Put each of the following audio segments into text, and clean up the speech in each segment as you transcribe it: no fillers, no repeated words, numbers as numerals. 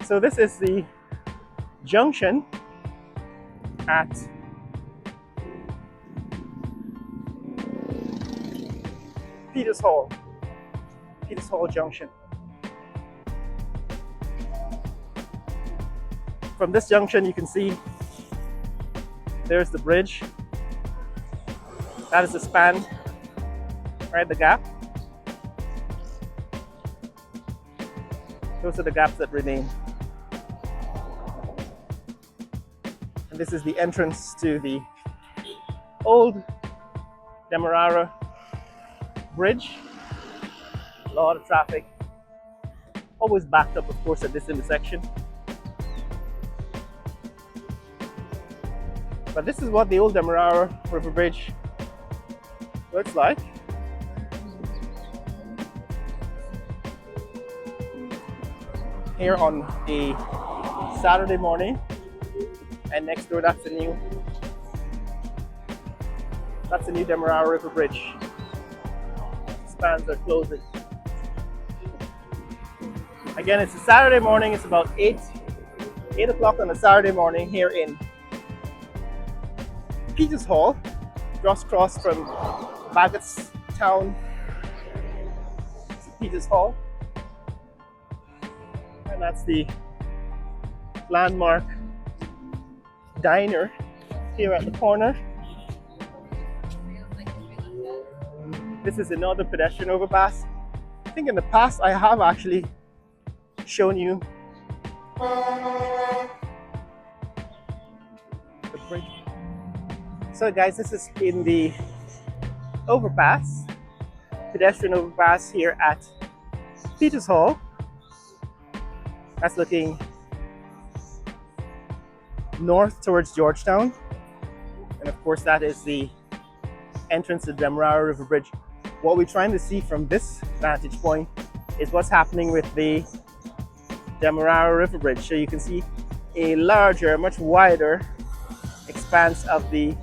So this is the junction at Peters Hall Junction. From this junction you can see there's the bridge. That is the span, right, the gap. Those are the gaps that remain. And this is the entrance to the old Demerara Bridge. A lot of traffic. Always backed up, of course, at this intersection. But this is what the old Demerara River Bridge looks like. Here on a Saturday morning, and next door that's a new Demerara River Bridge. Spans are closing. Again, it's a Saturday morning. It's about 8 o'clock on a Saturday morning here in Peters Hall, just crossed from Baggots Town to Peters Hall. And that's the landmark diner here at the corner. This is another pedestrian overpass. I think in the past I have actually shown you the bridge. So guys, this is in the overpass, pedestrian overpass here at Peters Hall. That's looking north towards Georgetown. And of course that is the entrance to the Demerara River Bridge. What we're trying to see from this vantage point is what's happening with the Demerara River Bridge. So you can see a larger, much wider expanse of the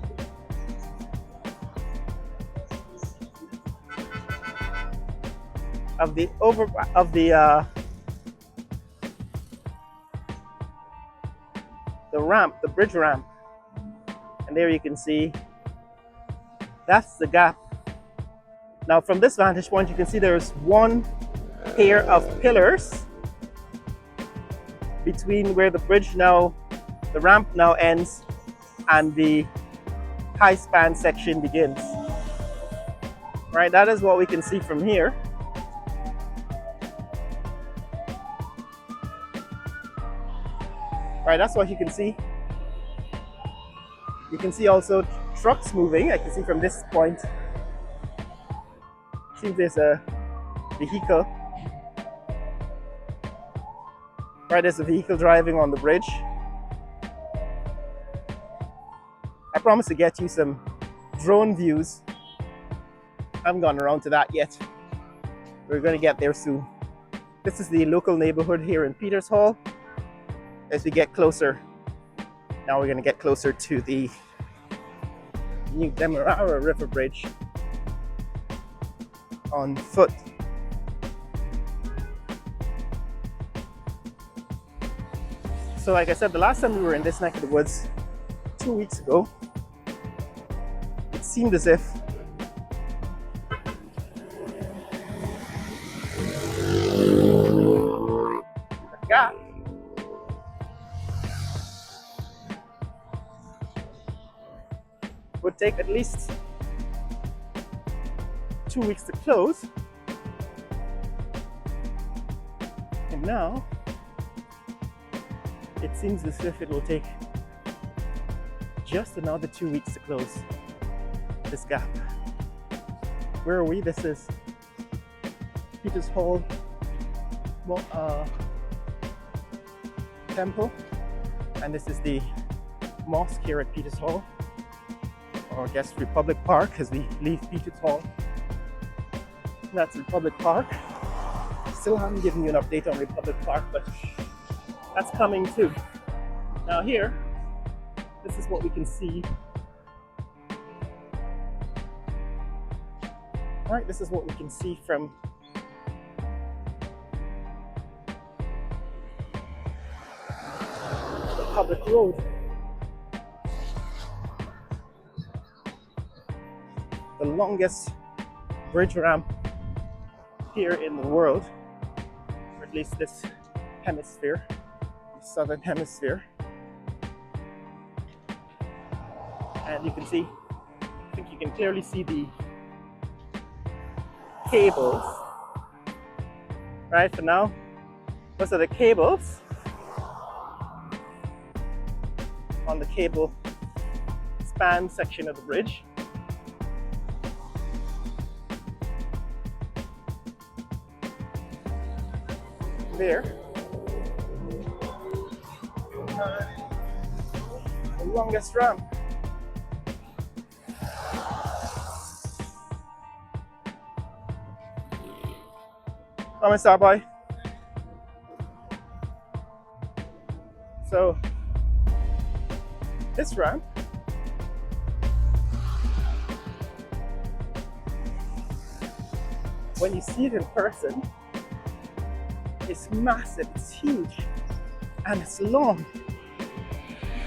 ramp, the bridge ramp. And there you can see that's the gap. Now from this vantage point you can see there's one pair of pillars between where the bridge now, the ramp now ends and the high span section begins. Right, that is what we can see from here. Right, that's what you can see. You can see also trucks moving. I can see from this point. Seems there's a vehicle. Right, there's a vehicle driving on the bridge. I promised to get you some drone views. I haven't gotten around to that yet. We're going to get there soon. This is the local neighborhood here in Peters Hall. As we get closer, now we're going to get closer to the new Demerara River Bridge on foot. So like I said, the last time we were in this neck of the woods 2 weeks ago, it seemed as if the gap would take at least 2 weeks to close. And now it seems as if it will take just another 2 weeks to close this gap. Where are we? This is Peters Hall Temple, and this is the mosque here at Peters Hall, or I guess Republic Park as we leave Peters Hall. That's Republic Park. Still haven't given you an update on Republic Park, but that's coming too. Now here, this is what we can see. All right, this is what we can see from public road. The longest bridge ramp here in the world, or at least this hemisphere, the southern hemisphere. And you can see, I think you can clearly see the cables. Right, for now, those are the cables on the cable span section of the bridge. There, the longest ramp. Come and start by. So this ramp when you see it in person, it's massive, it's huge, and it's long.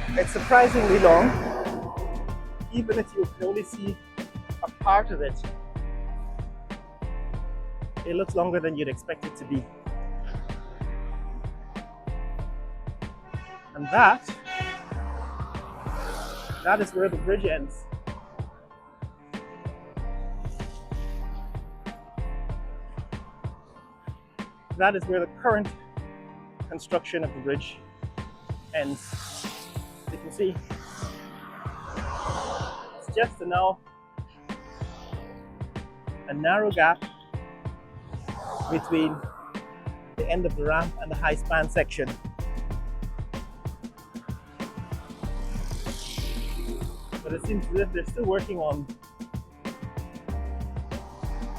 It's surprisingly long, even if you can only see a part of it. It looks longer than you'd expect it to be. And that is where the bridge ends. That is where the current construction of the bridge ends. As you can see, it's just now a narrow gap between the end of the ramp and the high span section. But it seems as if they're still working on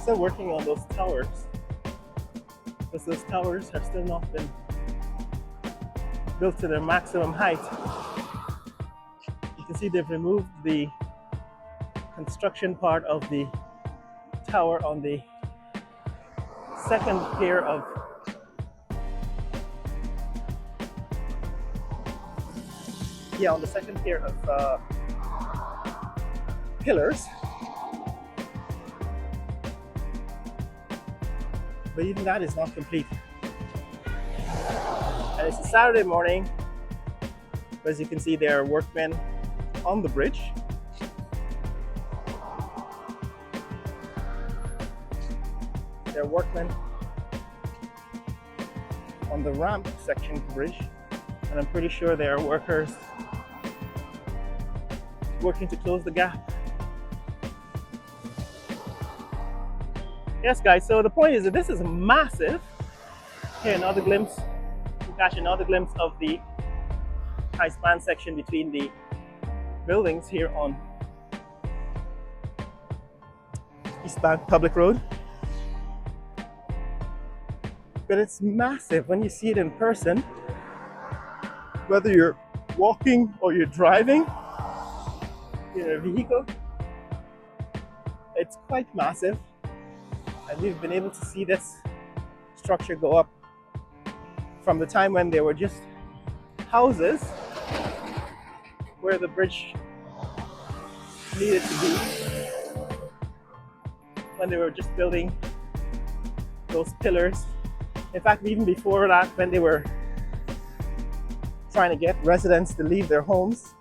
those towers, because those towers have still not been built to their maximum height. You can see they've removed the construction part of the tower on the second pair of pillars. But even that is not complete. And it's a Saturday morning. As you can see, there are workmen on the bridge. There are workmen on the ramp section of the bridge. And I'm pretty sure there are workers working to close the gap. Yes, guys, so the point is that this is massive. Here, another glimpse. You can catch another glimpse of the high span section between the buildings here on East Bank Public Road. But it's massive when you see it in person, whether you're walking or you're driving in a vehicle. It's quite massive. And we've been able to see this structure go up from the time when there were just houses where the bridge needed to be, when they were just building those pillars. In fact, even before that, when they were trying to get residents to leave their homes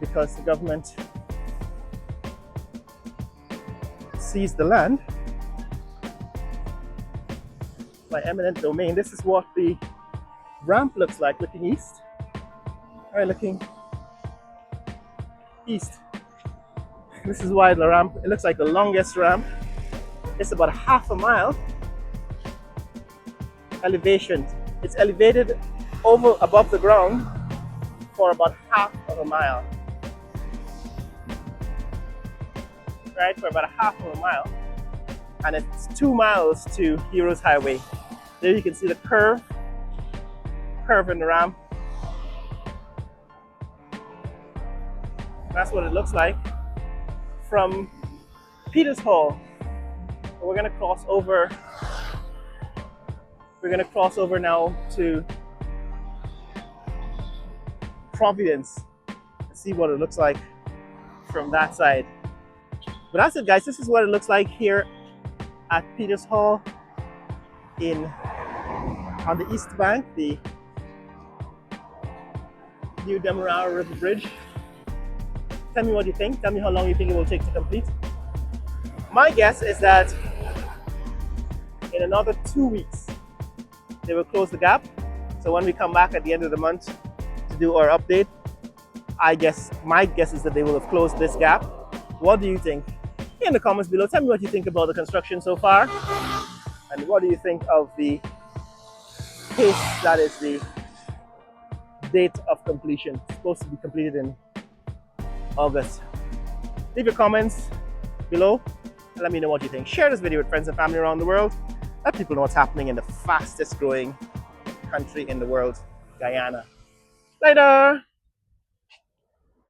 because the government seized the land by eminent domain. This is what the ramp looks like looking east. All right, looking east. This is why the ramp, it looks like the longest ramp. It's about half a mile elevation. It's elevated over above the ground for about half of a mile. Right, for about a half of a mile, and it's 2 miles to Heroes Highway. There you can see the curve in the ramp. That's what it looks like from Peters Hall. We're gonna cross over. We're gonna cross over now to Providence and see what it looks like from that side. But that's it, guys. This is what it looks like here at Peters Hall on the east bank, the new Demerara River Bridge. Tell me what you think. Tell me how long you think it will take to complete. My guess is that in another 2 weeks, they will close the gap. So when we come back at the end of the month to do our update, my guess is that they will have closed this gap. What do you think? In the comments below, tell me what you think about the construction so far. And what do you think of the pace, that is the date of completion. It's supposed to be completed in August. Leave your comments below and let me know what you think. Share this video with friends and family around the world. Let people know what's happening in the fastest growing country in the world, Guyana. Later!